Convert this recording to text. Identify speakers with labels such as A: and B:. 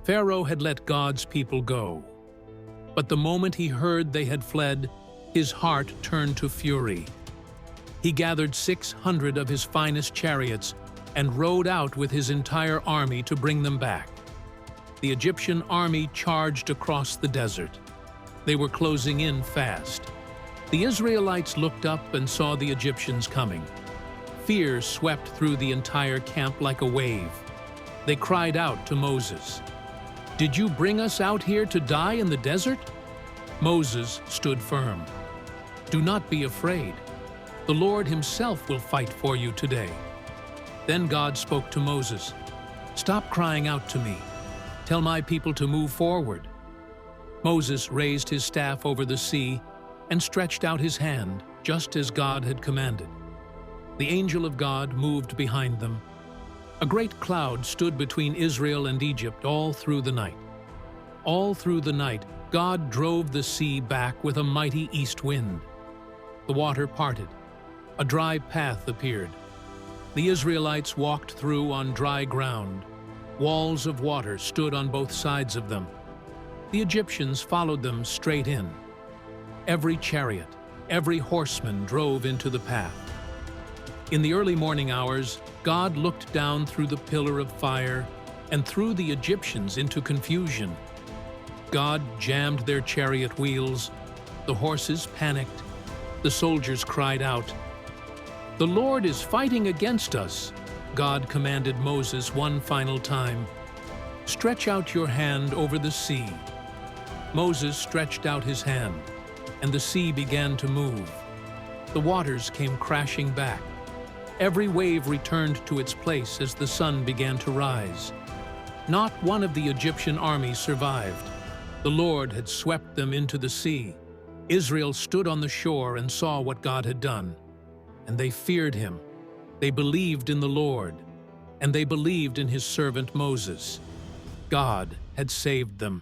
A: Pharaoh had let God's people go. But the moment he heard they had fled, his heart turned to fury. He gathered 600 of his finest chariots and rode out with his entire army to bring them back. The Egyptian army charged across the desert. They were closing in fast. The Israelites looked up and saw the Egyptians coming. Fear swept through the entire camp like a wave. They cried out to Moses, "Did you bring us out here to die in the desert?" Moses stood firm. "Do not be afraid. The Lord himself will fight for you today." Then God spoke to Moses, "Stop crying out to me. Tell my people to move forward." Moses raised his staff over the sea and stretched out his hand, just as God had commanded. The angel of God moved behind them. A great cloud stood between Israel and Egypt all through the night. All through the night, God drove the sea back with a mighty east wind. The water parted. A dry path appeared. The Israelites walked through on dry ground. Walls of water stood on both sides of them. The Egyptians followed them straight in. Every chariot, every horseman drove into the path. In the early morning hours, God looked down through the pillar of fire and threw the Egyptians into confusion. God jammed their chariot wheels. The horses panicked. The soldiers cried out. "The Lord is fighting against us," God commanded Moses one final time. "Stretch out your hand over the sea." Moses stretched out his hand, and the sea began to move. The waters came crashing back. Every wave returned to its place as the sun began to rise. Not one of the Egyptian army survived. The Lord had swept them into the sea. Israel stood on the shore and saw what God had done. And they feared him. They believed in the Lord, and they believed in his servant Moses. God had saved them.